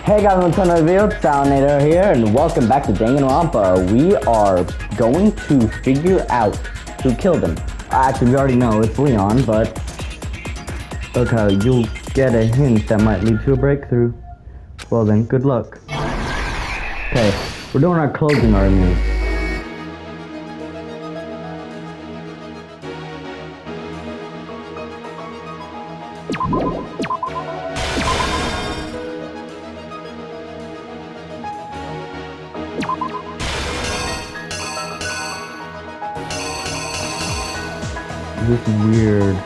Hey guys, what's up, Salinator here, and welcome back to Danganronpa. We are going to figure out who killed him. Actually, we already know it's Leon, but okay, you'll get a hint that might lead to a breakthrough. Well then, good luck. Okay, we're doing our closing argument. This is weird.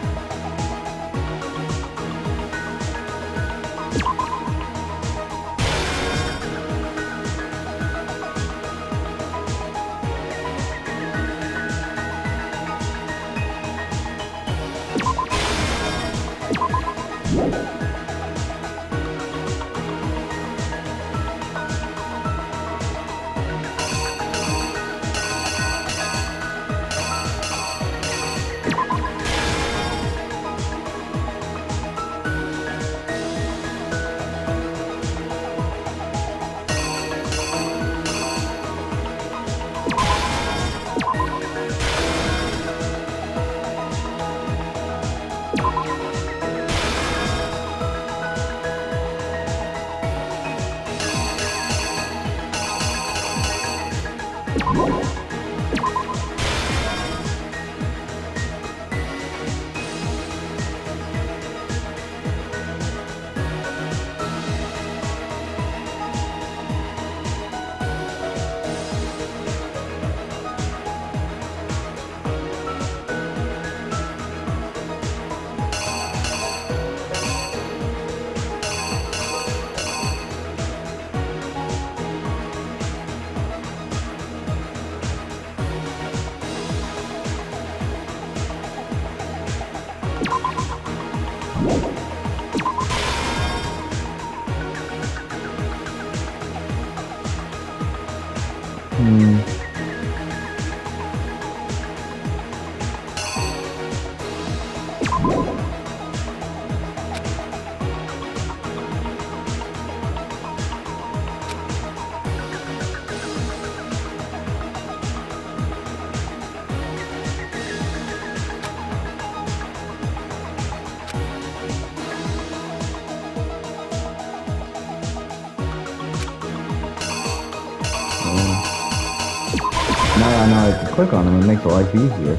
Now I know I can click on them, it makes life easier.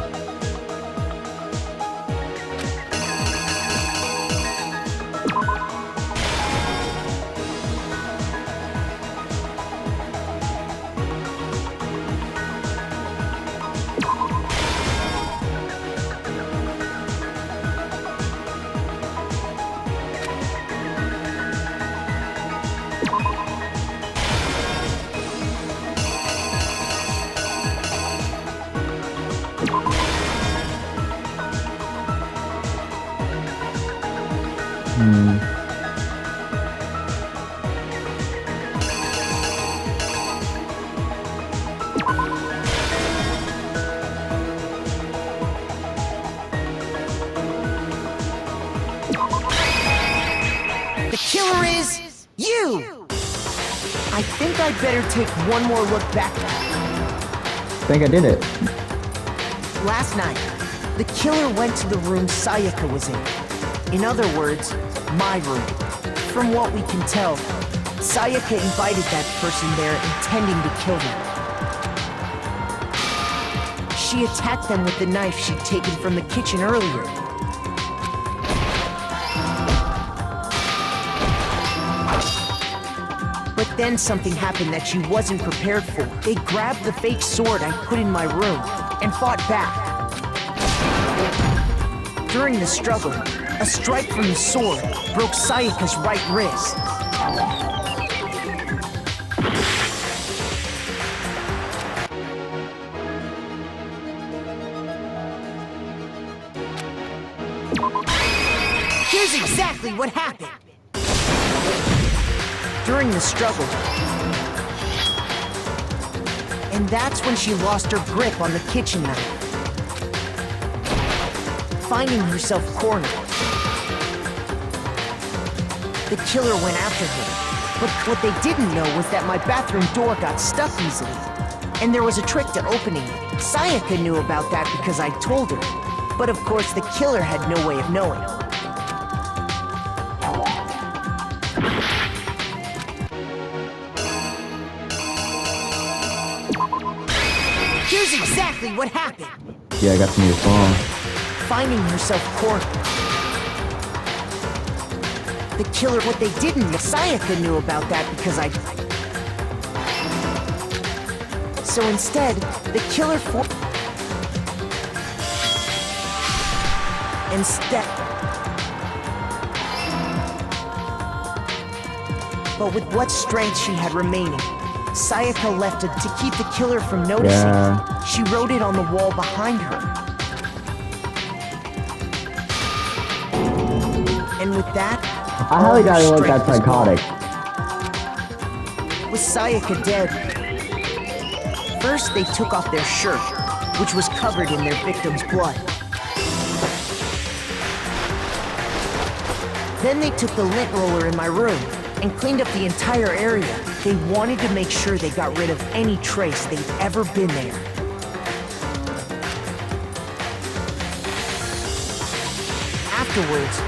The killer is you! I think I'd better take one more look back. I think I did it. Last night, the killer went to the room Sayaka was in. In other words, my room. From what we can tell, Sayaka invited that person there intending to kill them. She attacked them with the knife she'd taken from the kitchen earlier. But then something happened that she wasn't prepared for. They grabbed the fake sword I put in my room and fought back. During the struggle, a strike from the sword broke Sayaka's right wrist. Here's exactly what happened. During the struggle. And that's when she lost her grip on the kitchen knife. Finding herself cornered, the killer went after her. But what they didn't know was that my bathroom door got stuck easily. And there was a trick to opening it. Sayaka knew about that because I told her. But of course, the killer had no way of knowing. Here's exactly what happened. Yeah, I got some new song. Finding herself cornered. The killer, what they didn't know, Sayaka knew about that because I... So instead, the killer But with what strength she had remaining, Sayaka left it to keep the killer from noticing. Yeah. She wrote it on the wall behind her. And with that, I highly doubt it was that psychotic. With Sayaka dead, first they took off their shirt, which was covered in their victim's blood. Then they took the lint roller in my room and cleaned up the entire area. They wanted to make sure they got rid of any trace they'd ever been there. Afterwards,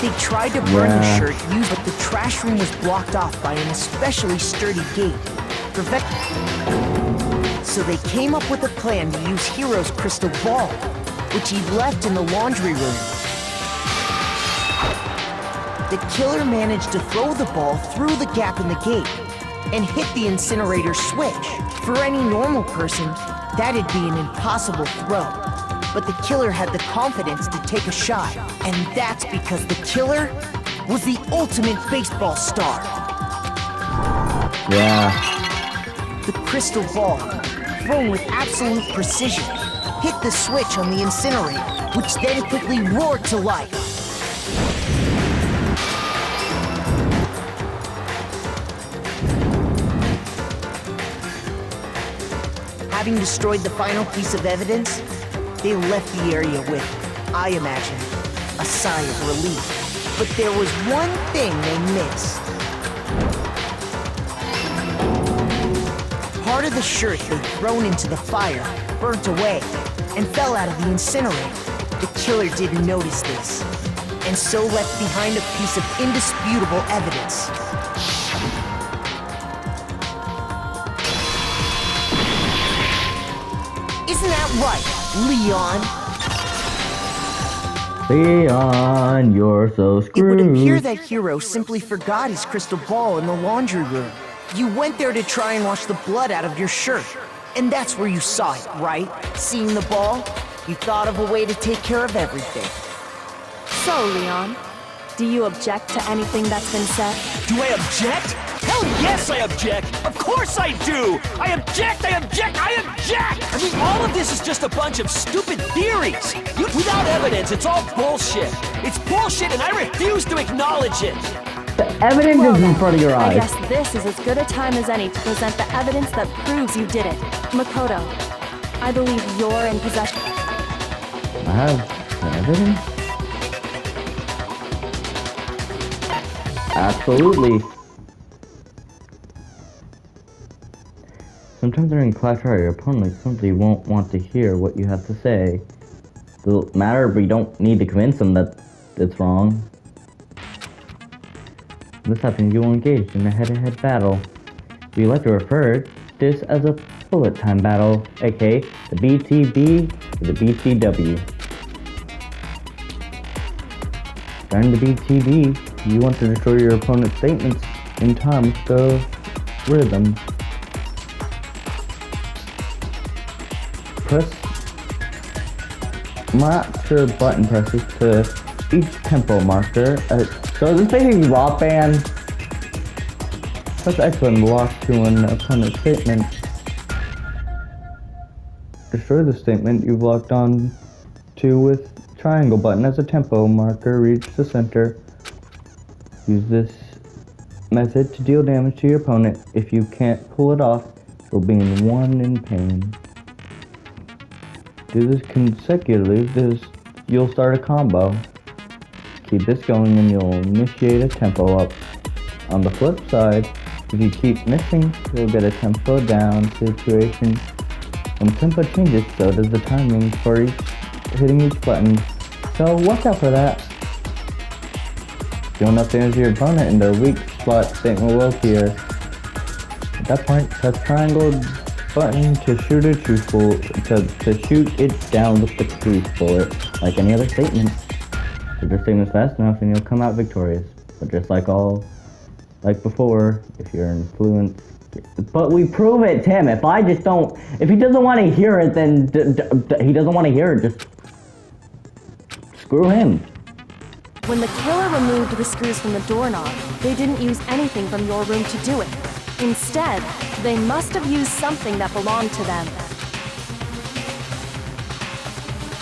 they tried to burn the shirt but the trash room was blocked off by an especially sturdy gate. So they came up with a plan to use Hiro's crystal ball, which he'd left in the laundry room. The killer managed to throw the ball through the gap in the gate and hit the incinerator switch. For any normal person, that'd be an impossible throw. But the killer had the confidence to take a shot, and that's because the killer was the ultimate baseball star. Yeah. The crystal ball, thrown with absolute precision, hit the switch on the incinerator, which then quickly roared to life. Having destroyed the final piece of evidence, they left the area with, I imagine, a sigh of relief. But there was one thing they missed. Part of the shirt they'd thrown into the fire burnt away and fell out of the incinerator. The killer didn't notice this, and so left behind a piece of indisputable evidence. Isn't that right, Leon? Leon, you're so screwed. It would appear that Hiro simply forgot his crystal ball in the laundry room. You went there to try and wash the blood out of your shirt. And that's where you saw it, right? Seeing the ball, you thought of a way to take care of everything. So, Leon, do you object to anything that's been said? Do I object? Hell yes, I object! Of course I do! I object! I object! I object! I mean, all of this is just a bunch of stupid theories! Without evidence, it's all bullshit! It's bullshit and I refuse to acknowledge it! The evidence is in front of your I eyes. guess this is as good a time as any to present the evidence that proves you did it. Makoto, I believe you're in possession. I have evidence? Absolutely. Sometimes during class trial, your opponent simply won't want to hear what you have to say. It doesn't matter, but you don't need to convince them that it's wrong. When this happens, you will engage in a head-to-head battle. We like to refer to this as a bullet time battle, aka the BTB to the BTW. During the BTB, you want to destroy your opponent's statements in time with the rhythm. Press match your button presses to each tempo marker. So this is basically rock band. Press X button to lock to an opponent's statement. Destroy the statement you've locked on to with triangle button as a tempo marker. Reach the center. Use this method to deal damage to your opponent. If you can't pull it off, you'll be in 1 in pain. Do this consecutively, you'll start a combo. Keep this going and you'll initiate a tempo up. On the flip side, if you keep missing, you'll get a tempo down situation. When tempo changes, so does the timing for hitting each button. So watch out for that. Deal enough damage to your opponent and their weak spot statement will appear. At that point, press triangle button to shoot a truthful to shoot it down with the truth bullet, like any other statement. If your statement's fast enough, and you'll come out victorious. But just like before, if you're influenced. But we prove it, Tim. If he doesn't want to hear it, then he doesn't want to hear it. Just screw him. When the killer removed the screws from the doorknob, they didn't use anything from your room to do it. Instead, they must have used something that belonged to them.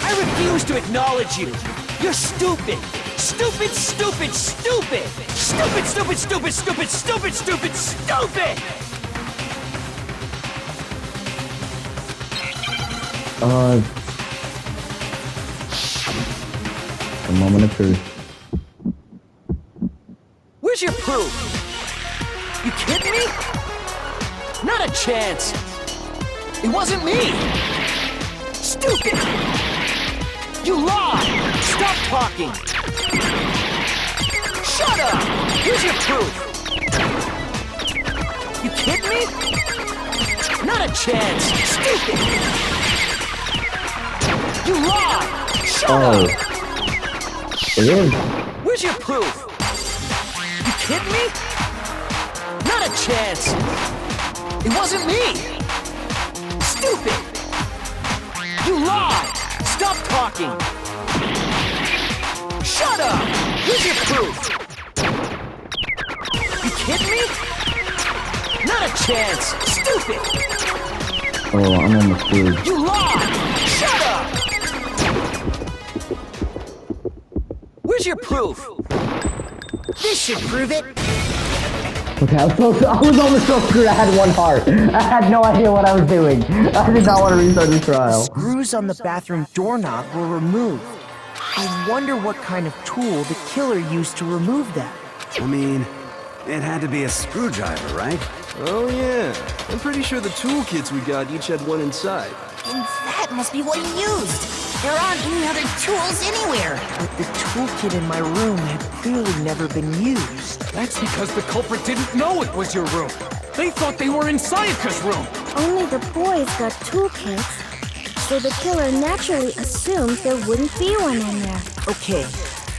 I refuse to acknowledge you. You're stupid. Stupid, stupid, stupid. Stupid, stupid, stupid, stupid, stupid, stupid, stupid. A moment of truth. Where's your proof? You kidding me? Not a chance. It wasn't me. Stupid. You lied. Stop talking. Shut up. Here's your proof. You kidding me? Not a chance. Stupid. You lied. Shut up. It is. Where's your proof? You kidding me? Not a chance. It wasn't me. Stupid. You lied. Stop talking. Shut up. Here's your proof. You kidding me? Not a chance. Stupid. Oh, I'm almost screwed. You lied. Shut up. Where's your proof? This should prove it. Okay, I was almost so screwed. I had one heart. I had no idea what I was doing. I did not want to restart the trial. Screws on the bathroom doorknob were removed. I wonder what kind of tool the killer used to remove them. I mean, it had to be a screwdriver, right? Oh yeah, I'm pretty sure the toolkits we got each had one inside. And that must be what he used. There aren't any other tools anywhere. But the toolkit in my room had clearly never been used. That's because the culprit didn't know it was your room. They thought they were in Sayaka's room. Only the boys got toolkits, so the killer naturally assumed there wouldn't be one in there. Okay,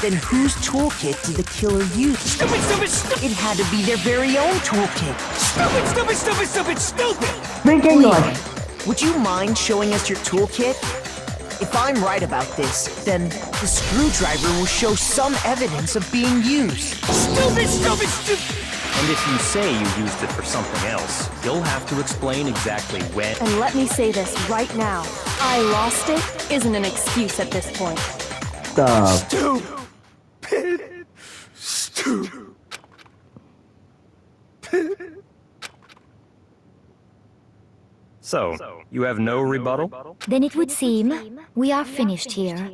then whose toolkit did the killer use? Stupid, stupid, stupid. It had to be their very own toolkit. Stupid, stupid, stupid, stupid, stupid. Speak English. Would you mind showing us your toolkit? If I'm right about this, then the screwdriver will show some evidence of being used. Stupid, stupid, stupid. And if you say you used it for something else, you'll have to explain exactly when. And let me say this right now. I lost it isn't an excuse at this point. Stop. Stupid. Stupid. So, you have no rebuttal? Then it would seem we are finished here.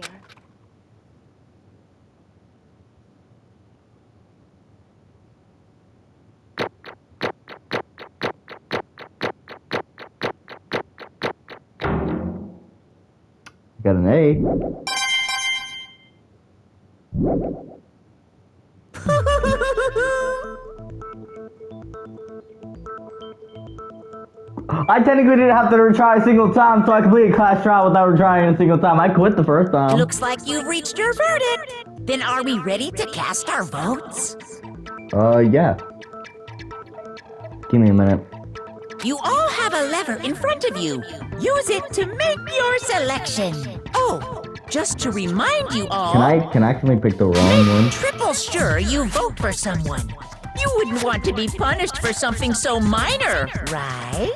Got an A. I technically didn't have to retry a single time, so I completed class trial without retrying a single time. I quit the first time. Looks like you've reached your verdict. Then are we ready to cast our votes? Yeah. Give me a minute. You all have a lever in front of you. Use it to make your selection. Oh, just to remind you all, Can I actually pick the wrong one? triple sure you vote for someone. You wouldn't want to be punished for something so minor, right?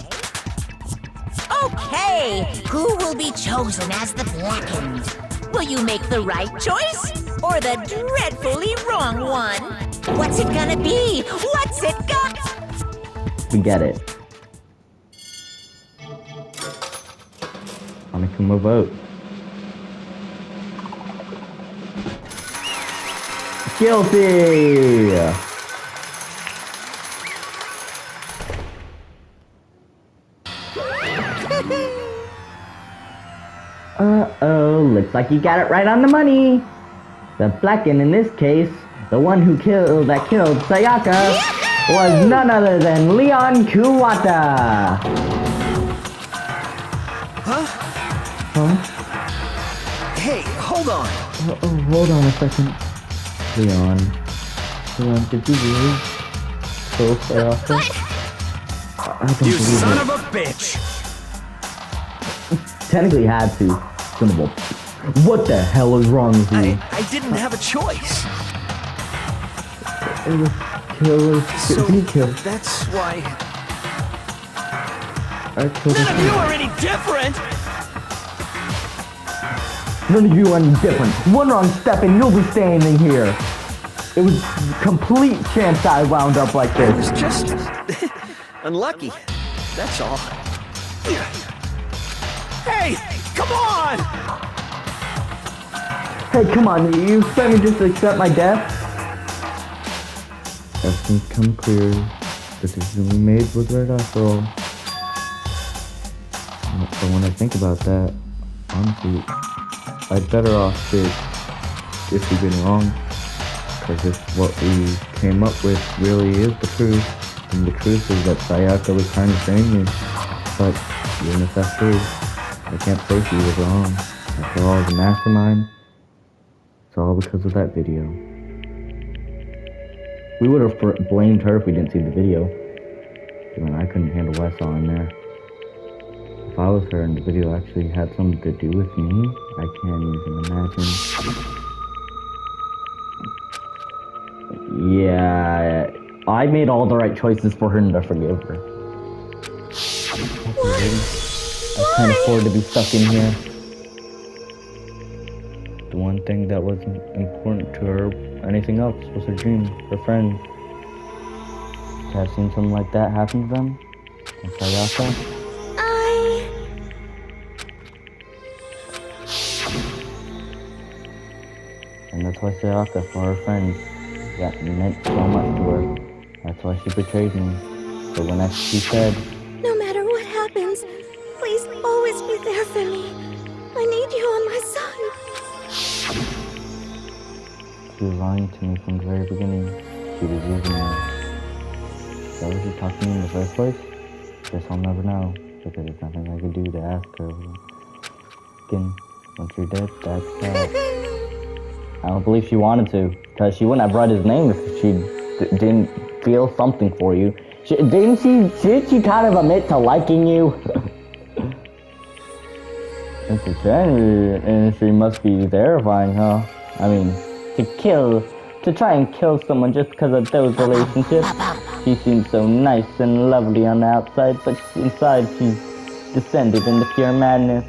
Okay, who will be chosen as the blackened? Will you make the right choice or the dreadfully wrong one? What's it gonna be? What's it got? We get it. Onekuma vote. Guilty! Uh-oh, looks like you got it right on the money. The Blacken, in this case, the one who killed Sayaka, was none other than Leon Kuwata. Huh? Huh? Hey, hold on. Hold on a second. Leon, did you really kill Sayaka? I don't You believe son it. of a bitch! Technically had to. Son of a... What the hell is wrong with you? I didn't have a choice. It was killer. So He killed. that's why I killed none of him. you are any different! None of you are any different. One wrong step and you'll be standing here. It was complete chance I wound up like I was this. just unlucky. That's all. Hey, come on! Hey, come on, you expect me just to accept my death? Everything's come clear. The decision we made was right after all. But when I think about that, honestly, I'd better off sit if we've been wrong. Because if what we came up with really is the truth, and the truth is that Sayaka was trying to save me. But even if that's true, I can't say she was wrong. After all, the mastermind, it's all because of that video. We would have blamed her if we didn't see the video. I mean, I couldn't handle what I saw in there. If I was her and the video actually had something to do with me, I can't even imagine. Yeah, I made all the right choices for her to forgive her. I can't afford to be stuck in here. The one thing that wasn't important to her, anything else, was her dream, her friends. To have seen something like that happen to them, and Sayaka. And that's why Sayaka, for her friends, that meant so much to her. That's why she betrayed me. But when she said, No matter what happens, please always be there for me. I need you on my side. she was lying to me from the very beginning. She was using me. Why was she talking to me in the first place? Guess I'll never know, because there's nothing I could do to ask her. Again, once you're dead, that's that. I don't believe she wanted to, because she wouldn't have read his name if she didn't feel something for you. Didn't she kind of admit to liking you? Entertainment industry must be terrifying, huh? I mean, to try and kill someone just because of those relationships. She seems so nice and lovely on the outside, but inside she's descended into pure madness.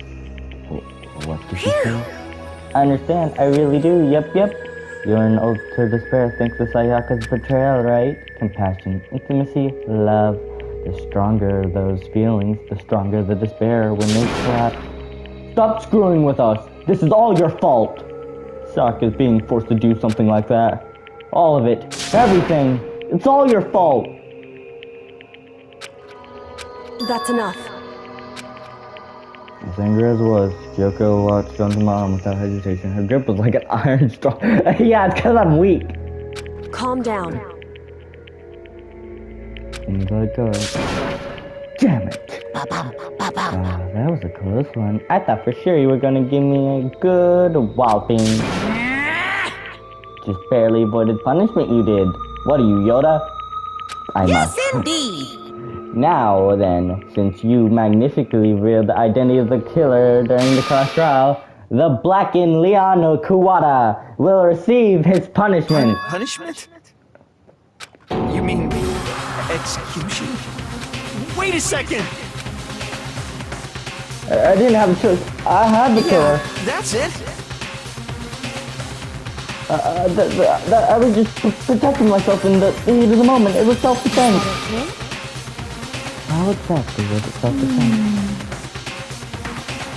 What did she say? I understand, I really do, yep. You're in utter despair thanks to Sayaka's betrayal, right? Compassion, intimacy, love. The stronger those feelings, the stronger the despair when they collapse. Stop screwing with us! This is all your fault! Sayaka's being forced to do something like that. All of it. Everything. It's all your fault! That's enough. As angry as it was, Kyoko watched onto my arm without hesitation. Her grip was like an iron straw. Yeah, it's because I'm weak. Calm down. And let go. Damn it. That was a close one. I thought for sure you were gonna give me a good walloping. Just barely avoided punishment you did. What are you, Yoda? Yes, indeed. Now then, since you magnificently revealed the identity of the killer during the cross trial, the blackened Leon Kuwata will receive his punishment. Punishment? You mean execution? Wait a second! I didn't have a choice. I had the killer. That's it. I was just protecting myself in the heat of the moment. It was self-defense. How exactly was it self-defense?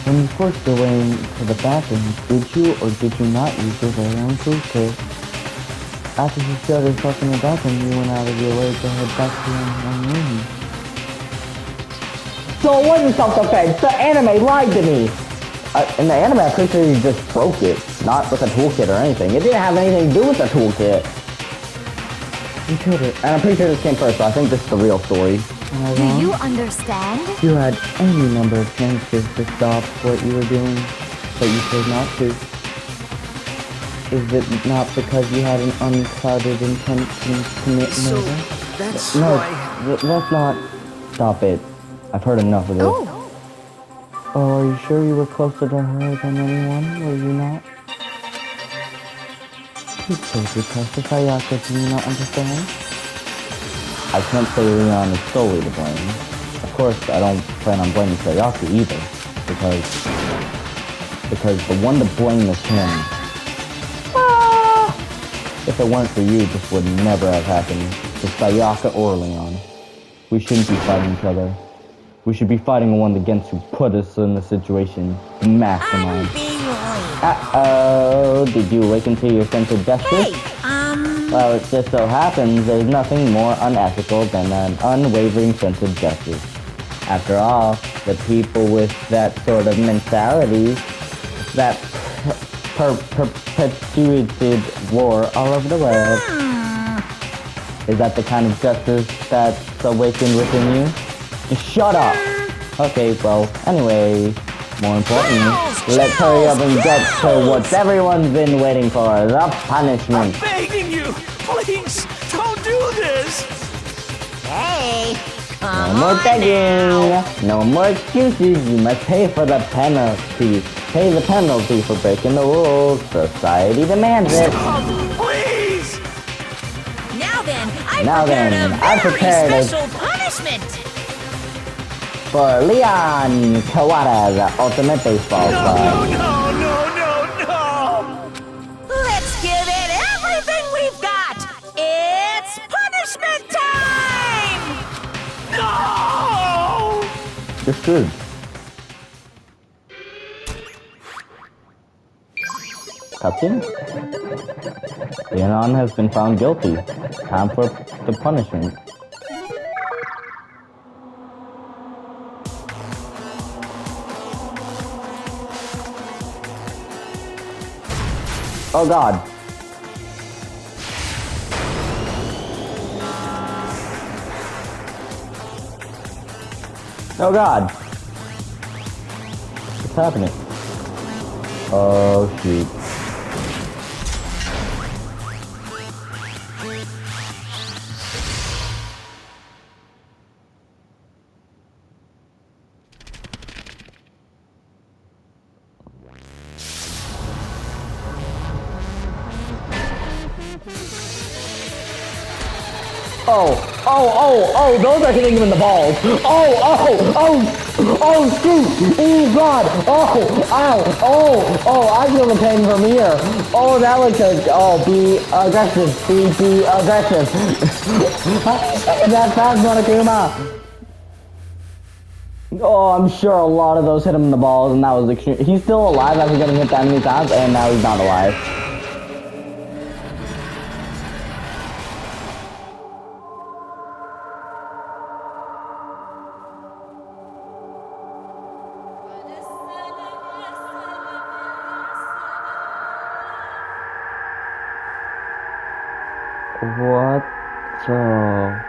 When you forced your way into the bathroom, did you or did you not use your very own toothpaste? After you showed yourself in the bathroom, you went out of your way to head back to your own room. So it wasn't self-defense. The anime lied to me. In the anime, I'm pretty sure you just broke it. Not with a toolkit or anything. It didn't have anything to do with the toolkit. You killed it. And I'm pretty sure this came first, so I think this is the real story. Do you understand? You had any number of chances to stop what you were doing, but you chose not to. Is it not because you had an unclouded intention to commit So, murder? that's No, why... let's not. Stop it. I've heard enough of this. Oh, Oh, are you sure you were closer to her than anyone? Were you not? You killed your precious Ayaka, do you not understand? I can't say Leon is solely to blame. Of course, I don't plan on blaming Sayaka either, because the one to blame is him. If it weren't for you, this would never have happened to Sayaka or Leon. We shouldn't be fighting each other. We should be fighting the one against who put us in the situation. The mastermind. Uh-oh, did you awaken to your sense of justice? Well, it just so happens there's nothing more unethical than an unwavering sense of justice. After all, the people with that sort of mentality, that perpetuated war all over the world. Is that the kind of justice that's awakened within you? Just shut up! Okay, well, anyway, more importantly, let's hurry up and get to what everyone's been waiting for, the punishment. I'm begging you, please, don't do this. Hey, No more begging, no more excuses, you must pay for the penalty. Pay the penalty for breaking the rules. Society demands it. Please! Now then, I've prepared a special punishment. for Leon Kawada's Ultimate Baseball Club. No! Let's give it everything we've got. It's punishment time. No! You're screwed. Cutscene? Leon has been found guilty. Time for the punishment. Oh God. Oh God. What's happening? Oh shoot. Oh, those are hitting him in the balls. Oh, shoot. Oh, God. I feel the pain from here. Oh, that looks good. Oh, be aggressive. Be aggressive. That's fast, Monokuma. Oh, I'm sure a lot of those hit him in the balls, and that was extreme. He's still alive after getting hit that many times, and now he's not alive. What the...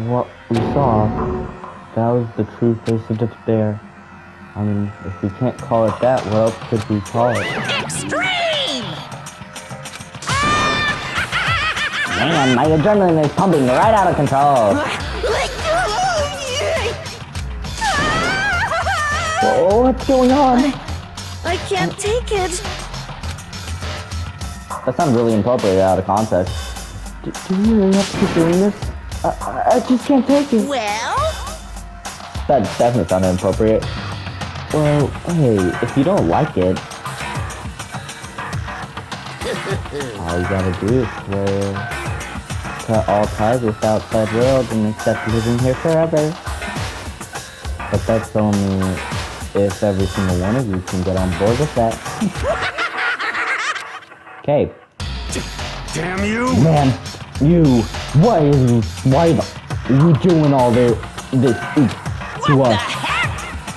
What we saw, that was the true face of despair. I mean, if we can't call it that, what else could we call it? Extreme! Man, my adrenaline is pumping right out of control. Oh, what's going on? I can't take it. That sounds really inappropriate out of context. Do you really have to keep doing this? I just can't take it. Well? That definitely sounded inappropriate. Well, hey, if you don't like it, all you gotta do is cut all ties with the outside world and accept living here forever. But that's only if every single one of you can get on board with that. Okay. Damn you! Man, why are you doing all this to us?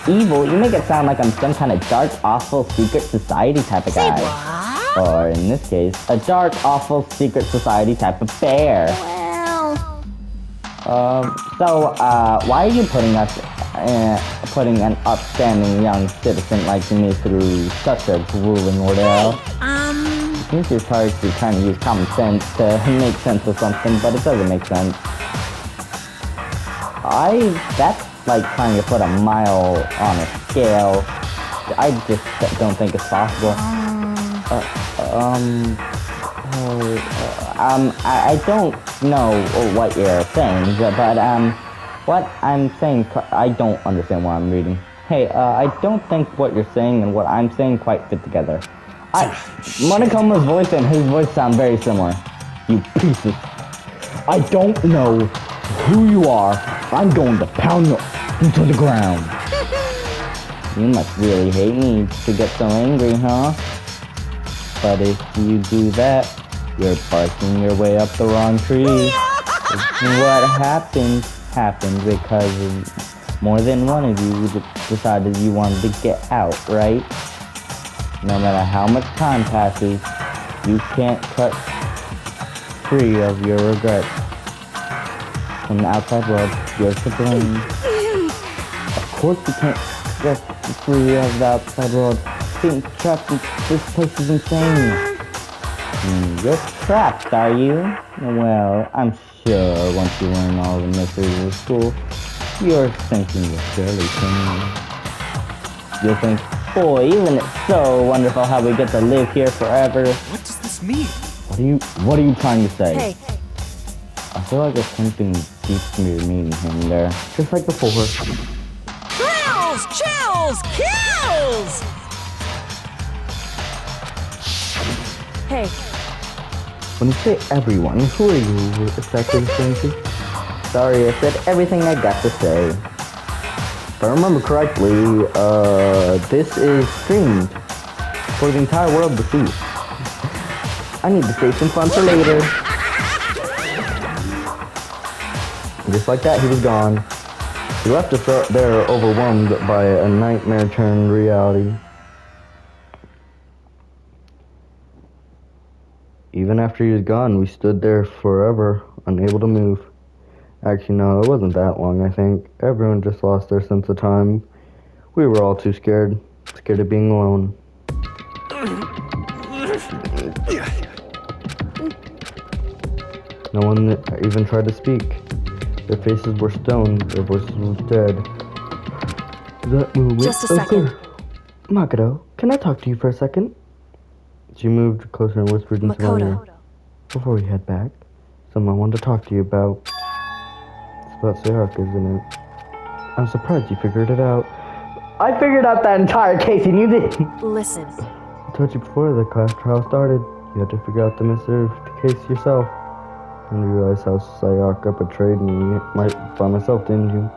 Evil? You make it sound like I'm some kind of dark, awful, secret society type of guy. Or in this case, a dark, awful, secret society type of bear. Well... why are you putting an upstanding young citizen like me through such a grueling ordeal? It seems you're trying to use common sense to make sense of something, but it doesn't make sense. That's like trying to put a mile on a scale. I just don't think it's possible. I don't know what you're saying, but what I'm saying, I don't understand what I'm reading. Hey, I don't think what you're saying and what I'm saying quite fit together. Monokoma's voice and his voice sound very similar. You pieces. I don't know who you are. I'm going to pound you into the ground. You must really hate me to get so angry, huh? But if you do that, you're barking your way up the wrong tree. What happened because more than one of you decided you wanted to get out, right? No matter how much time passes, you can't cut free of your regrets. From the outside world, you're to blame. Of course you can't get free of the outside world. Being trapped in this place is insane. You're trapped, are you? Well, I'm sure once you learn all the mysteries of school, your thinking will surely change. You'll think, boy, isn't it so wonderful how we get to live here forever? What does this mean? What are you trying to say? Hey. I feel like there's something deep to your meaning in there, just like before. Thrills! Chills! Kills! Hey. When you say everyone, who are you exactly referring to? Sorry, I said everything I got to say. If I remember correctly, this is streamed for the entire world to see. I need to save some fun for later. Just like that, he was gone. He left us there overwhelmed by a nightmare turned reality. Even after he was gone, we stood there forever, unable to move. Actually, no, it wasn't that long, I think. Everyone just lost their sense of time. We were all too scared of being alone. No one even tried to speak. Their faces were stone, their voices were dead. That moment, Just a second. Makoto, can I talk to you for a second? She moved closer and whispered into my ear. Before we head back, something I wanted to talk to you about. It's about Sayaka, isn't it? I'm surprised you figured it out. I figured out that entire case and you didn't. Listen. I told you before the class trial started. You had to figure out the mystery of the case yourself. And you realized how Sayaka betrayed me by myself, didn't you?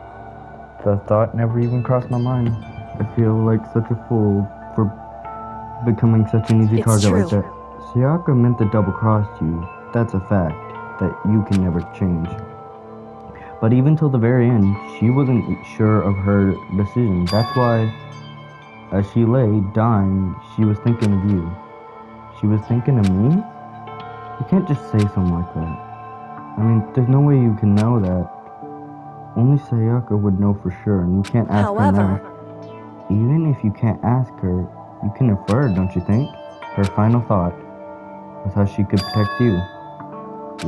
The thought never even crossed my mind. I feel like such a fool for becoming such an easy target like that. Sayaka meant to double-cross you. That's a fact that you can never change. But even till the very end, she wasn't sure of her decision. That's why, as she lay, dying, she was thinking of you. She was thinking of me? You can't just say something like that. I mean, there's no way you can know that. Only Sayaka would know for sure, and you can't ask her now. Even if you can't ask her, you can infer, don't you think? Her final thought was how she could protect you.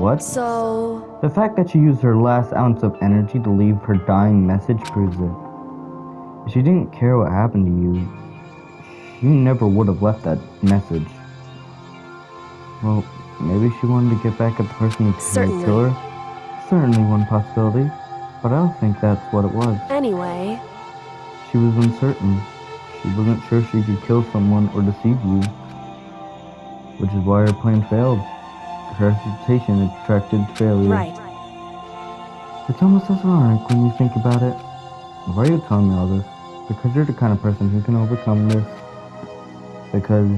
What? So... The fact that she used her last ounce of energy to leave her dying message proves it. If she didn't care what happened to you, she never would have left that message. Well, maybe she wanted to get back at the person who killed her. Certainly one possibility, but I don't think that's what it was. Anyway... She was uncertain. She wasn't sure she could kill someone or deceive you, which is why her plan failed. Her hesitation attracted failure. Right. It's almost as ironic when you think about it. Why are you telling me all this? Because you're the kind of person who can overcome this. Because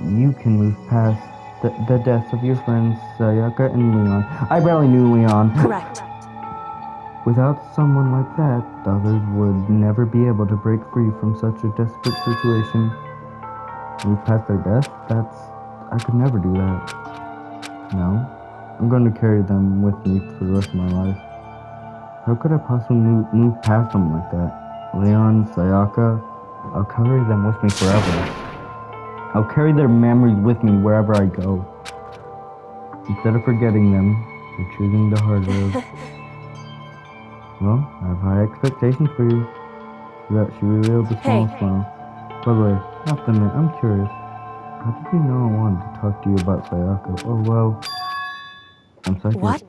you can move past the deaths of your friends, Sayaka and Leon. I barely knew Leon. Correct. Without someone like that, the others would never be able to break free from such a desperate situation. Move past their death? I could never do that. No. I'm going to carry them with me for the rest of my life. How could I possibly move past them like that? Leon, Sayaka, I'll carry them with me forever. I'll carry their memories with me wherever I go. Instead of forgetting them, or choosing the hard road. Well, I have high expectations for you. So that she revealed a small smile. By the way, have to admit, I'm curious. How did you know I wanted to talk to you about Sayaka? Oh, well... I'm sorry. What?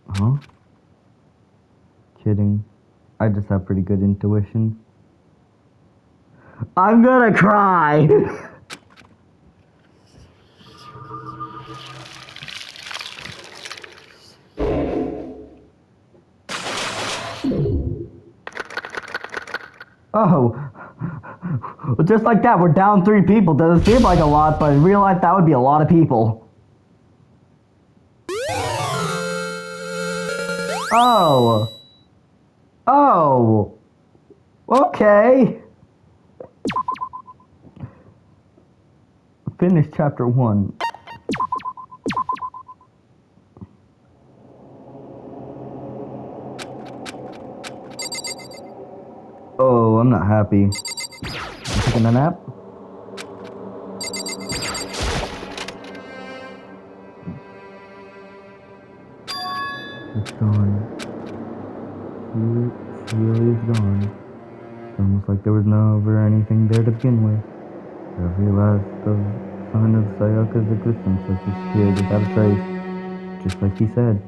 Huh? Kidding. I just have pretty good intuition. I'm gonna cry! Oh. Just like that, we're down 3 people. Doesn't seem like a lot, but in real life that would be a lot of people. Oh. Oh. Okay. Finish chapter 1. Oh, I'm not happy. You taking a nap? It's gone. She really is gone. It's almost like there was never anything there to begin with. Every last sign of Sayaka's existence has disappeared without a trace, just like he said.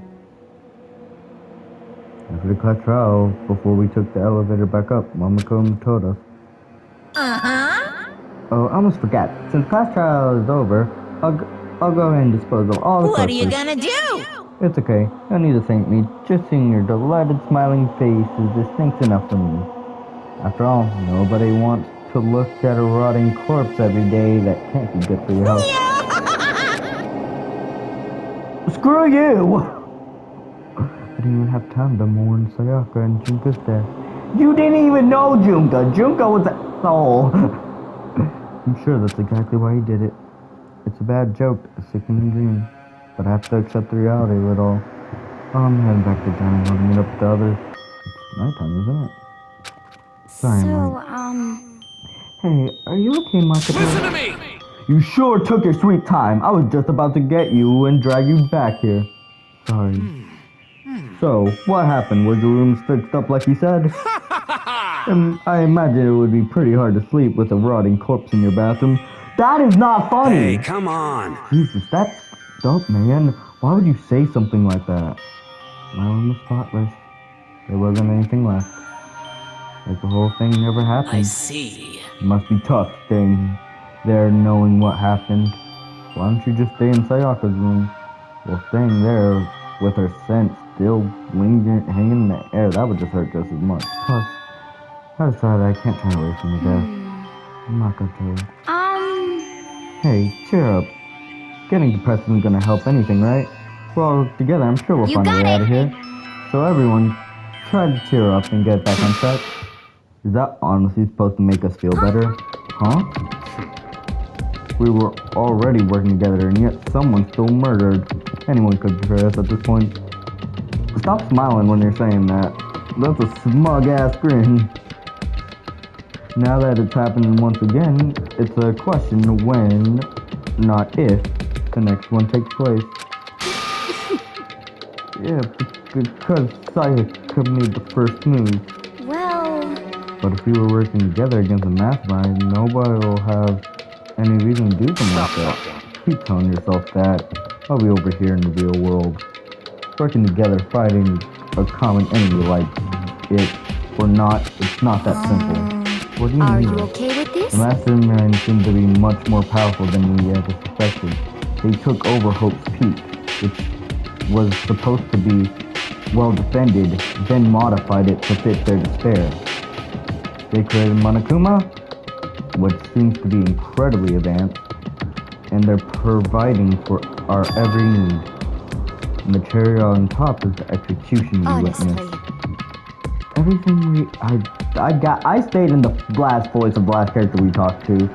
After the class trial, before we took the elevator back up, Momoko told us. Oh, I almost forgot. Since class trial is over, I'll go ahead and dispose of all the What are you corpses. gonna do? It's okay. No need to thank me. Just seeing your delighted, smiling face is distinct enough for me. After all, nobody wants to look at a rotting corpse every day. That can't be good for your health. Screw you! I didn't even have time to mourn Sayaka and Junka's death. You didn't even know Junka! Junka was a soul! I'm sure that's exactly why he did it. It's a bad joke, a sickening dream. But I have to accept the reality of it all. I'm heading back to town and meet up with the others. It's nighttime, isn't it? Sorry, Mike. Hey, are you okay, Mike? Listen to me! You sure took your sweet time. I was just about to get you and drag you back here. Sorry. So, what happened? Was your room fixed up like you said? I imagine it would be pretty hard to sleep with a rotting corpse in your bathroom. That is not funny! Hey, come on! Jesus, that's dumb, man. Why would you say something like that? My room was spotless. There wasn't anything left. Like the whole thing never happened. I see. It must be tough staying there knowing what happened. Why don't you just stay in Sayaka's room? Well, staying there with her scent still lingering, hanging in the air, that would just hurt just as much. Plus, I decided I can't turn away from the death. I'm not gonna tell you. Hey, cheer up. Getting depressed isn't gonna help anything, right? We're all together, I'm sure we'll find a way out of here. So everyone, try to cheer up and get back on track. Is that honestly supposed to make us feel better? Huh? We were already working together, and yet someone still murdered. Anyone could betray us at this point. Stop smiling when you're saying that. That's a smug-ass grin. Now that it's happened once again, it's a question of when, not if, the next one takes place. Yeah, because Sayaka made the first move. Well... But if we were working together against a mastermind, nobody will have any reason to do something like that. Keep telling yourself that. I'll be over here in the real world. Working together, fighting a common enemy like it or not, it's not that simple. What do you mean? Are you okay with this? The mastermind seemed to be much more powerful than we ever suspected. They took over Hope's Peak, which was supposed to be well defended, then modified it to fit their despair. They created Monokuma, which seems to be incredibly advanced, and they're providing for our every need. And the cherry on top is the execution we Honestly. witnessed. Everything I stayed in the last voice of the last character we talked to.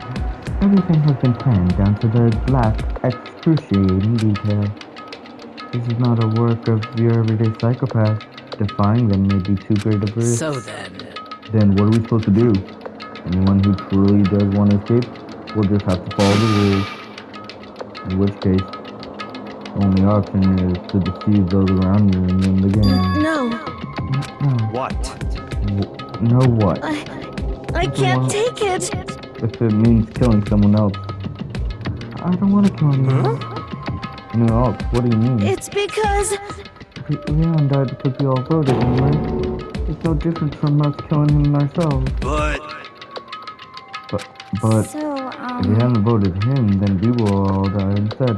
Everything has been planned down to the last excruciating detail. This is not a work of your everyday psychopath. Defying them may be too great a risk. So Then what are we supposed to do? Anyone who truly does want to escape will just have to follow the rules. In which case, the only option is to deceive those around you and win the game. No, What? No what? I can't take it. If it means killing someone else. I don't want to kill anyone. Anyone else? What do you mean? It's because Leon died because we all voted him, right? It's no different from us killing him ourselves. But But so, if we hadn't voted him, then we will all die instead.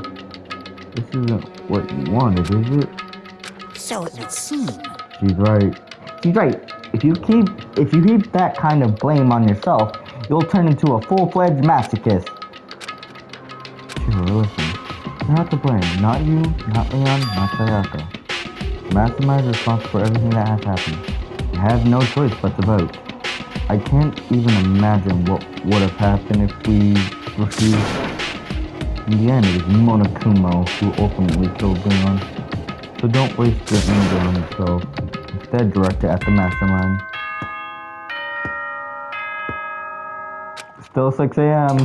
This isn't what you wanted, is it? So it would seem. She's right. She's right. If you keep that kind of blame on yourself, you'll turn into a full-fledged masochist. Sure, listen. You're not to blame. Not you, not Leon, not Sayaka. The mastermind is responsible for everything that has happened. You have no choice but to vote. I can't even imagine what would have happened if we refused. In the end, it was Monokuma who ultimately killed Leon. So don't waste your anger on yourself. Instead, direct it at the mastermind. Still 6 a.m.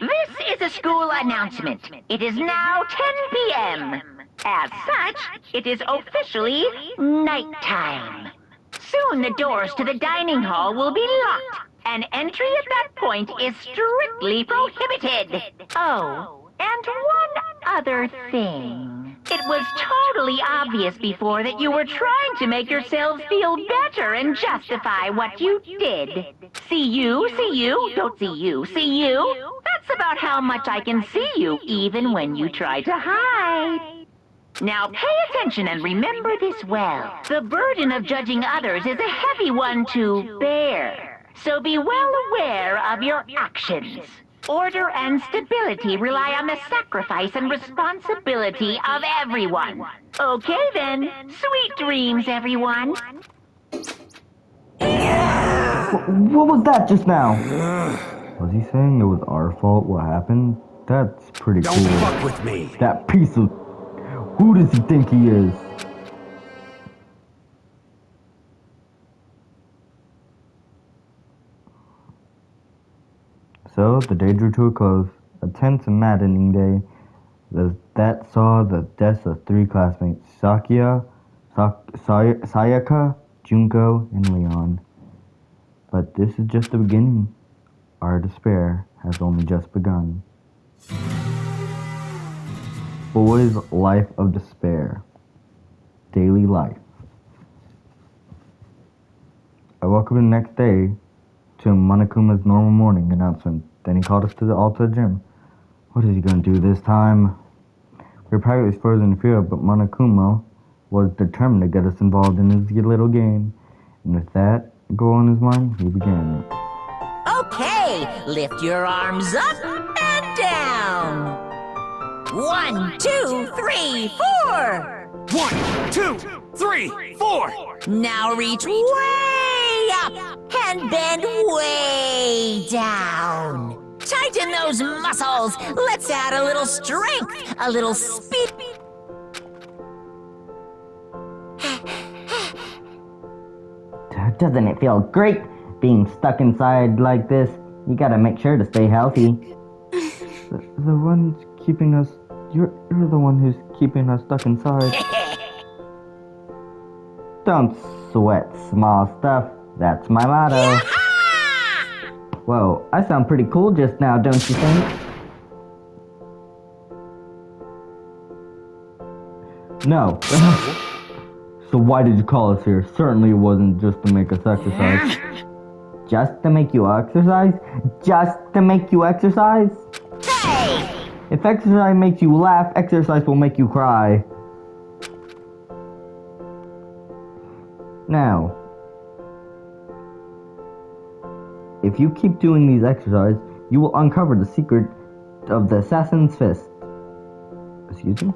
This is a school announcement. It is now 10 p.m. As such, it is officially nighttime. Soon the doors to the dining hall will be locked, and entry at that point is strictly prohibited. Oh, and one other thing. It was totally obvious before that you were trying to make yourselves feel better and justify what you did. See you, don't see you. That's about how much I can see you, even when you try to hide. Now pay attention and remember this well. The burden of judging others is a heavy one to bear. So be well aware of your actions. Order and stability rely on the sacrifice and responsibility of everyone. Okay then, sweet dreams, everyone. What was that just now? Was he saying it was our fault what happened? That's pretty cool. don't fuck with me. That piece of... Who does he think he is? So, the day drew to a close. A tense and maddening day that saw the deaths of 3 classmates, Sayaka, Junko, and Leon. But this is just the beginning. Our despair has only just begun. Boy's Life of Despair. Daily life. I woke up the next day to Monokuma's normal morning announcement. Then he called us all to the gym. What is he going to do this time? We were practically frozen in fear, but Monokuma was determined to get us involved in his little game. And with that goal in his mind, he began it. Okay, lift your arms up and down. 1, 2, 3, 4. 1, 2, 3, 4. Now reach way up and bend way down. Tighten those muscles. Let's add a little strength, a little speed. Doesn't it feel great being stuck inside like this? You gotta make sure to stay healthy. The one's keeping us... You're the one who's keeping us stuck inside. Don't sweat small stuff. That's my motto. Whoa, I sound pretty cool just now, don't you think? No. So why did you call us here? Certainly it wasn't just to make us exercise. Just to make you exercise? Just to make you exercise? Hey! If exercise makes you laugh, exercise will make you cry. Now, If you keep doing these exercises, you will uncover the secret of the assassin's fist. Excuse me?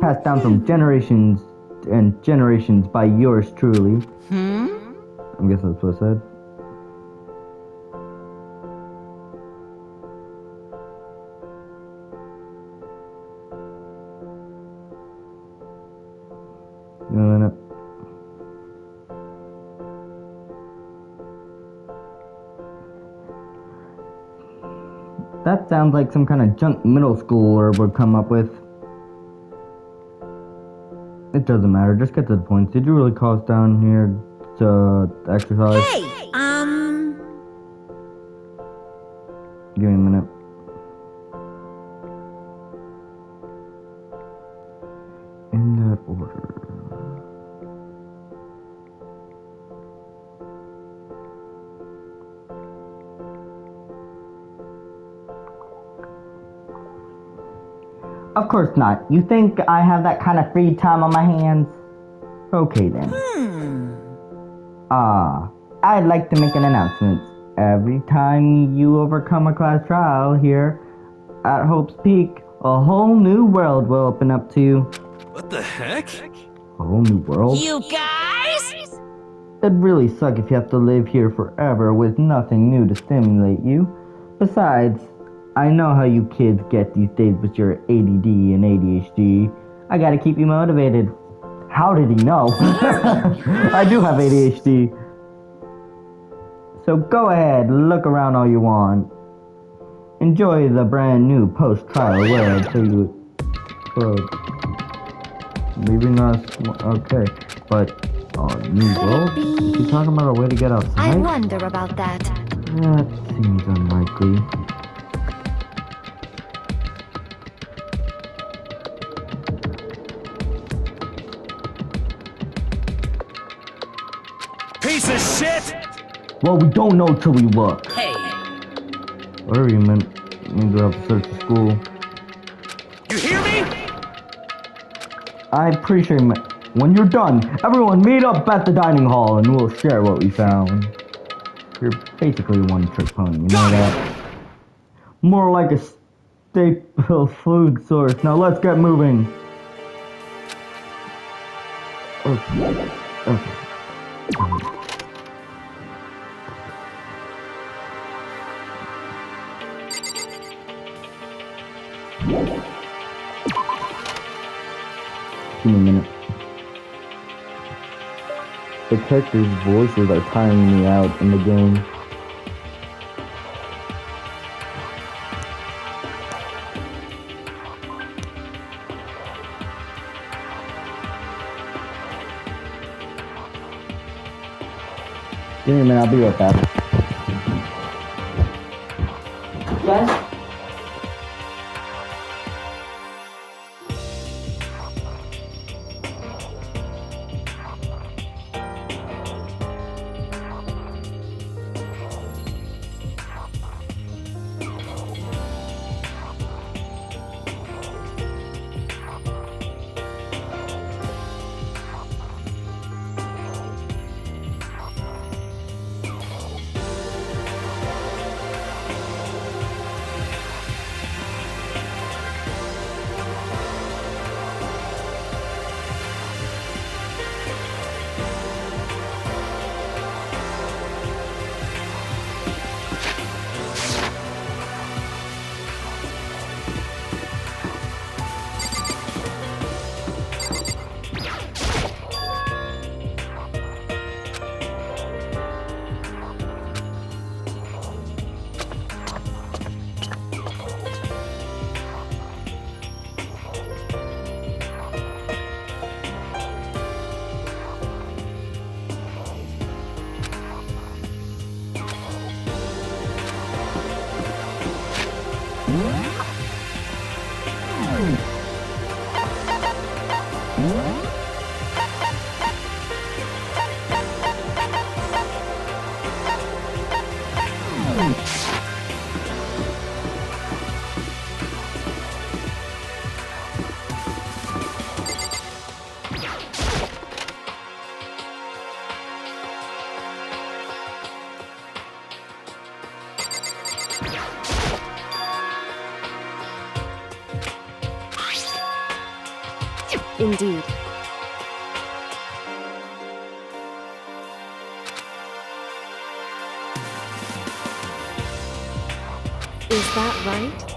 Passed down from generations and generations by yours truly. I guess that's what I said. Give me a minute. That sounds like some kind of junk middle schooler would come up with. It doesn't matter, just get to the point. Did you really call us down here to exercise? Hey, Give me a minute. In that order. Of course not. You think I have that kind of free time on my hands? Okay then. I'd like to make an announcement. Every time you overcome a class trial here at Hope's Peak, a whole new world will open up to you. What the heck? A whole new world? you guys? It'd really suck if you have to live here forever with nothing new to stimulate you. Besides, I know how you kids get these days with your ADD and ADHD. I gotta keep you motivated. How did he know? I do have ADHD. So go ahead, look around all you want. Enjoy the brand new post-trial world so you... leaving us... okay, but... new world? Is he talking about a way to get outside? I wonder about that. That seems unlikely. Piece of shit! Well, we don't know till we look. Hey, Whatever you meant, maybe we'll have to search the school. You hear me? I'm pretty sure you meant, when you're done, everyone meet up at the dining hall and we'll share what we found. You're basically a one-trick pony, you know that? More like a staple food source. Now let's get moving. Okay. Give me a minute. The characters' voices are tiring me out in the game. Give me a minute, I'll be right back. Yes? Indeed. Is that right?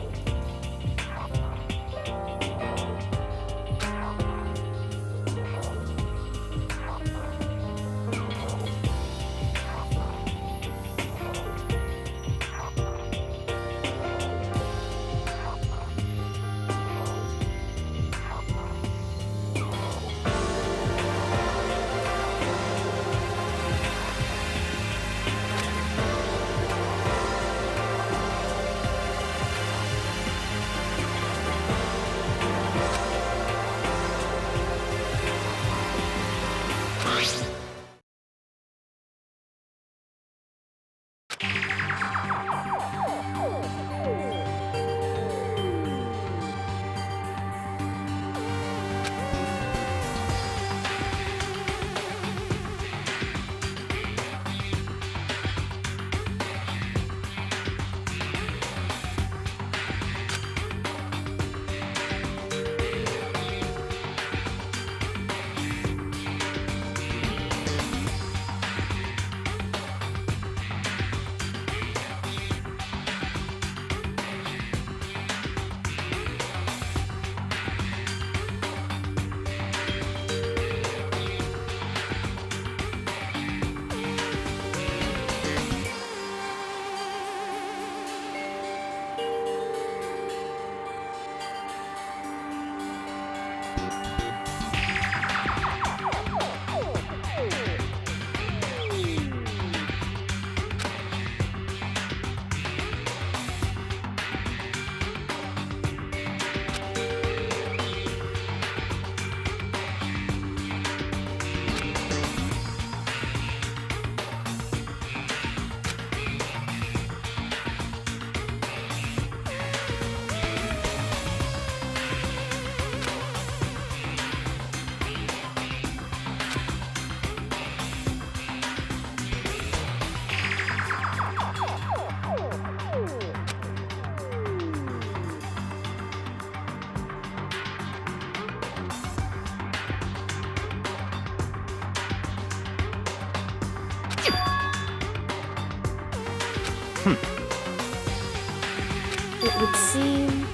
It would seem...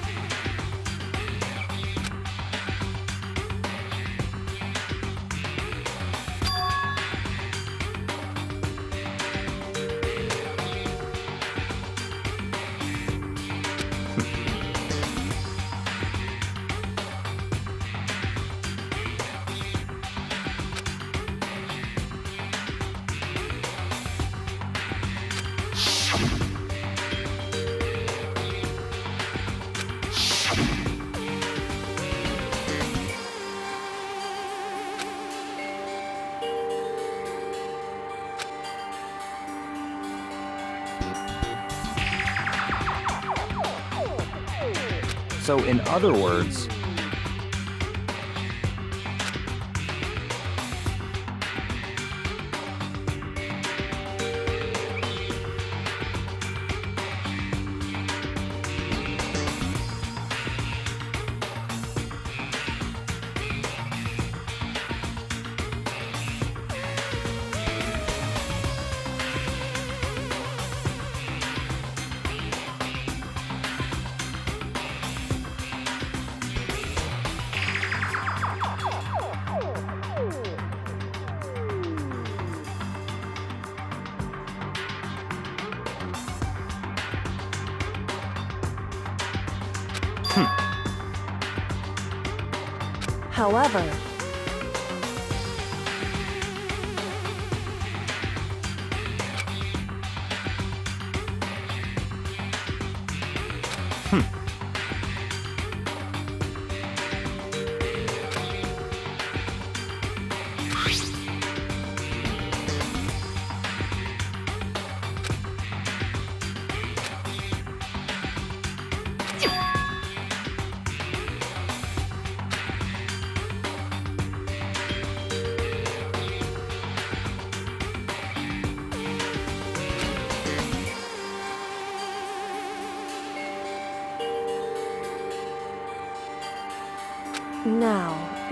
So, in other words, However, now,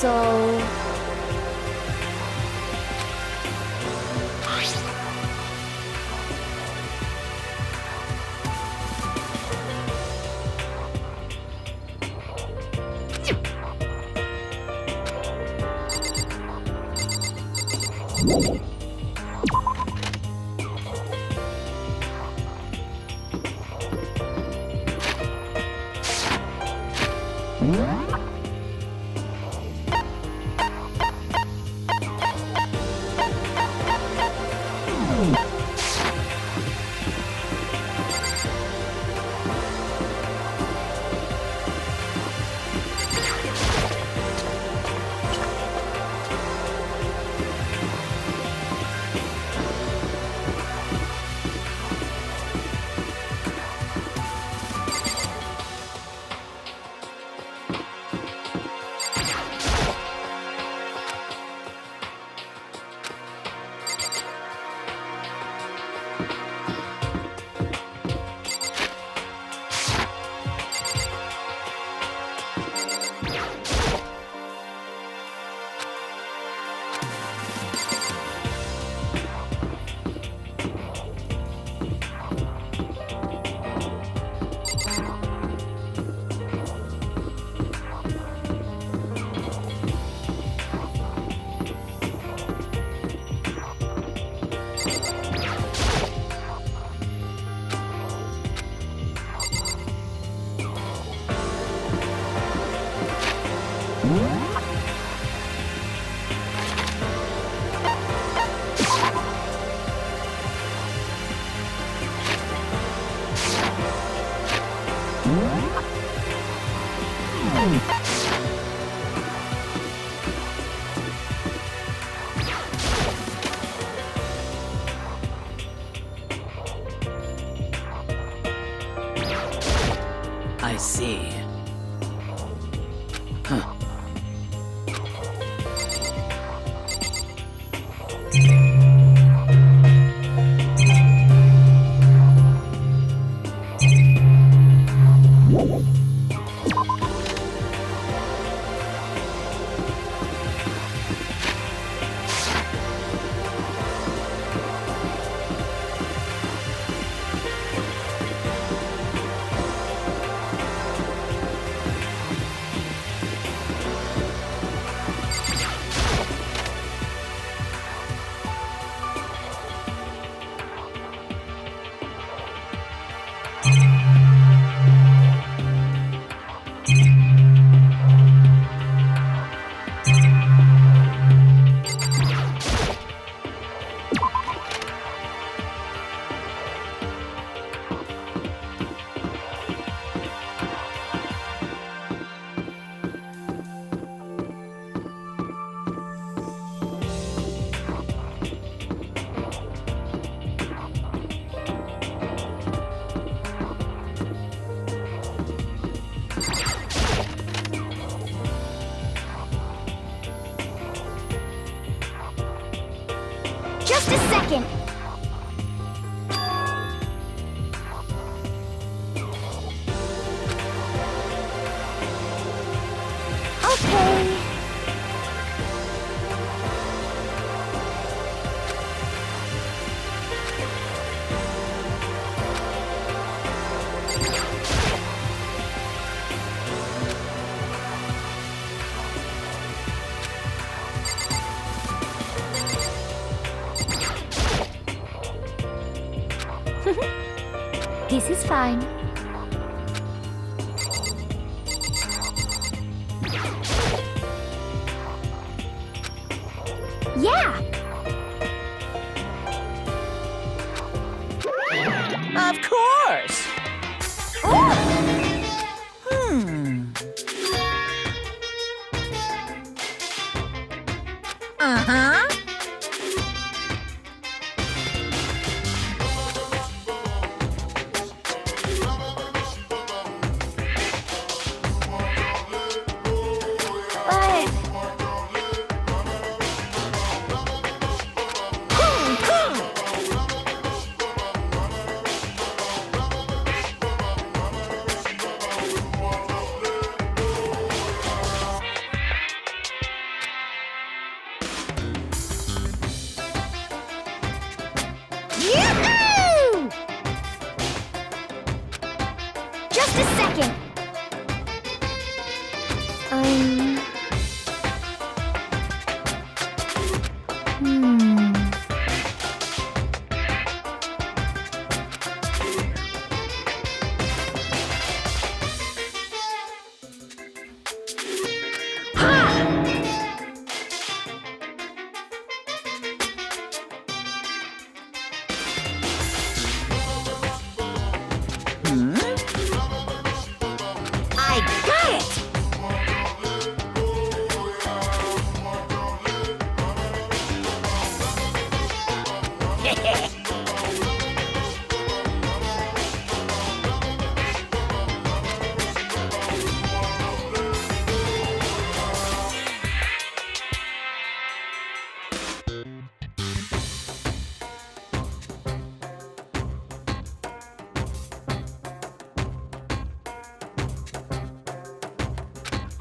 So... Just a second. Okay. This is fine. Yeah! Of course! Uh-huh. Yoo-hoo! Just a second. I got it!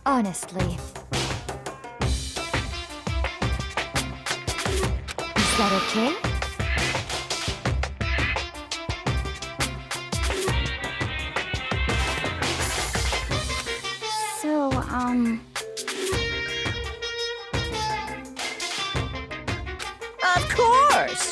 Honestly. Is that okay? So, Of course!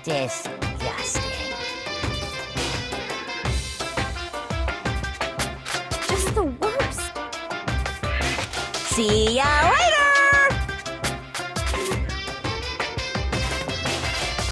Disgusting. Just the worst. See ya!